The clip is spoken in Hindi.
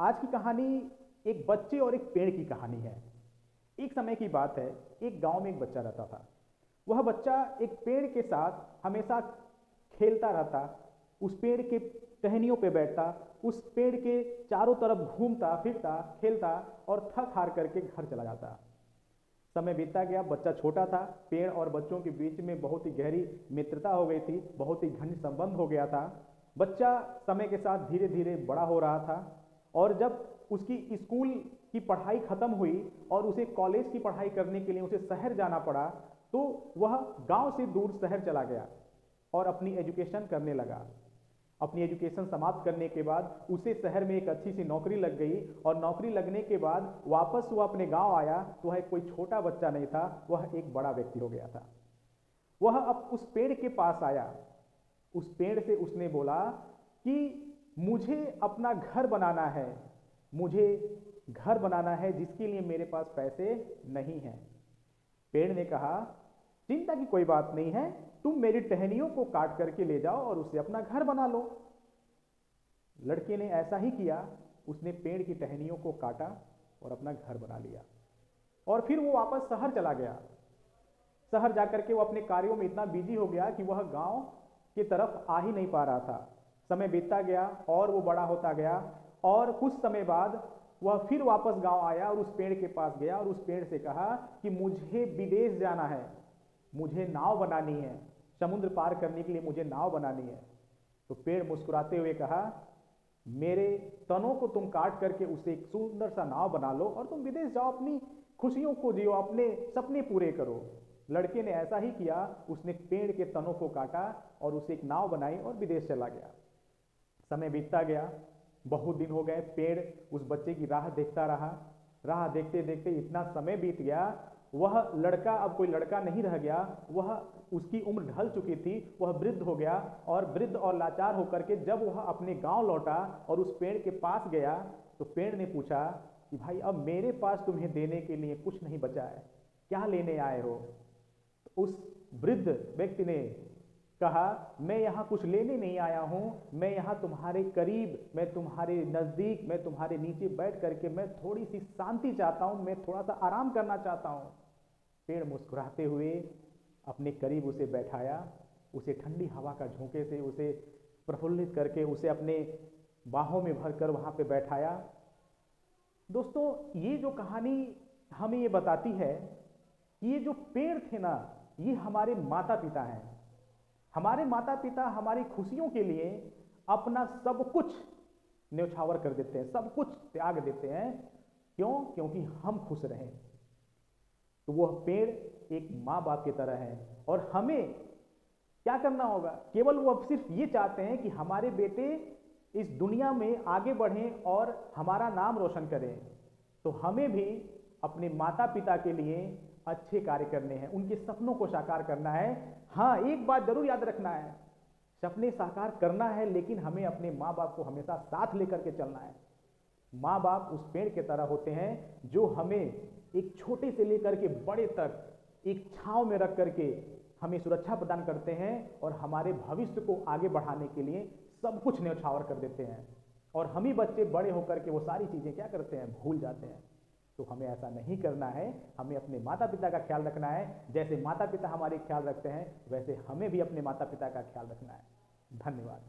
आज की कहानी एक बच्चे और एक पेड़ की कहानी है। एक समय की बात है, एक गांव में एक बच्चा रहता था। वह बच्चा एक पेड़ के साथ हमेशा खेलता रहता, उस पेड़ के टहनियों पे बैठता, उस पेड़ के चारों तरफ घूमता फिरता खेलता और थक हार करके घर चला जाता। समय बीतता गया, बच्चा छोटा था। पेड़ और बच्चों के बीच में बहुत ही गहरी मित्रता हो गई थी, बहुत ही घनिष्ठ संबंध हो गया था। बच्चा समय के साथ धीरे धीरे बड़ा हो रहा था और जब उसकी स्कूल की पढ़ाई खत्म हुई और उसे कॉलेज की पढ़ाई करने के लिए उसे शहर जाना पड़ा, तो वह गांव से दूर शहर चला गया और अपनी एजुकेशन करने लगा। अपनी एजुकेशन समाप्त करने के बाद उसे शहर में एक अच्छी सी नौकरी लग गई और नौकरी लगने के बाद वापस वह अपने गांव आया तो वह कोई छोटा बच्चा नहीं था, वह एक बड़ा व्यक्ति हो गया था। वह अब उस पेड़ के पास आया। उस पेड़ से उसने बोला कि मुझे अपना घर बनाना है, मुझे घर बनाना है जिसके लिए मेरे पास पैसे नहीं हैं। पेड़ ने कहा, चिंता की कोई बात नहीं है, तुम मेरी टहनियों को काट करके ले जाओ और उससे अपना घर बना लो। लड़के ने ऐसा ही किया। उसने पेड़ की टहनियों को काटा और अपना घर बना लिया और फिर वो वापस शहर चला गया। शहर जाकर के वो अपने कार्यों में इतना बिजी हो गया कि वह गांव की तरफ आ ही नहीं पा रहा था। समय बीतता गया और वो बड़ा होता गया और कुछ समय बाद वह फिर वापस गांव आया और उस पेड़ के पास गया और उस पेड़ से कहा कि मुझे विदेश जाना है, मुझे नाव बनानी है, समुद्र पार करने के लिए मुझे नाव बनानी है। तो पेड़ मुस्कुराते हुए कहा, मेरे तनों को तुम काट करके उसे एक सुंदर सा नाव बना लो और तुम विदेश जाओ, अपनी खुशियों को जियो, अपने सपने पूरे करो। लड़के ने ऐसा ही किया। उसने पेड़ के तनों को काटा और उसे एक नाव बनाई और विदेश चला गया। समय बीतता गया, बहुत दिन हो गए। पेड़ उस बच्चे की राह देखता रहा। राह देखते देखते इतना समय बीत गया, वह लड़का अब कोई लड़का नहीं रह गया। वह उसकी उम्र ढल चुकी थी, वह वृद्ध हो गया और वृद्ध और लाचार होकर के जब वह अपने गांव लौटा और उस पेड़ के पास गया तो पेड़ ने पूछा कि भाई, अब मेरे पास तुम्हें देने के लिए कुछ नहीं बचा है, क्या लेने आए हो? तो उस वृद्ध व्यक्ति ने कहा, मैं यहाँ कुछ लेने नहीं आया हूँ, मैं यहाँ तुम्हारे करीब, मैं तुम्हारे नज़दीक, मैं तुम्हारे नीचे बैठ करके मैं थोड़ी सी शांति चाहता हूँ, मैं थोड़ा सा आराम करना चाहता हूँ। पेड़ मुस्कुराते हुए अपने करीब उसे बैठाया, उसे ठंडी हवा का झोंके से उसे प्रफुल्लित करके उसे अपने बाहों में भरकर वहाँ पे बैठाया। दोस्तों, ये जो कहानी हमें ये बताती है कि ये जो पेड़ थे ना, ये हमारे माता पिता हैं। हमारे माता पिता हमारी खुशियों के लिए अपना सब कुछ न्यौछावर कर देते हैं, सब कुछ त्याग देते हैं। क्यों? क्योंकि हम खुश रहें। तो वह पेड़ एक माँ बाप की तरह है और हमें क्या करना होगा? केवल वो सिर्फ ये चाहते हैं कि हमारे बेटे इस दुनिया में आगे बढ़ें और हमारा नाम रोशन करें। तो हमें भी अपने माता पिता के लिए अच्छे कार्य करने हैं, उनके सपनों को साकार करना है। हाँ, एक बात जरूर याद रखना है, सपने साकार करना है लेकिन हमें अपने माँ बाप को हमेशा साथ लेकर के चलना है। माँ बाप उस पेड़ के तरह होते हैं जो हमें एक छोटे से लेकर के बड़े तक एक छांव में रख करके हमें सुरक्षा प्रदान करते हैं और हमारे भविष्य को आगे बढ़ाने के लिए सब कुछ न्यौछावर कर देते हैं। और हम ही बच्चे बड़े होकर के वो सारी चीज़ें क्या करते हैं? भूल जाते हैं। तो हमें ऐसा नहीं करना है, हमें अपने माता पिता का ख्याल रखना है। जैसे माता पिता हमारे ख्याल रखते हैं वैसे हमें भी अपने माता पिता का ख्याल रखना है। धन्यवाद।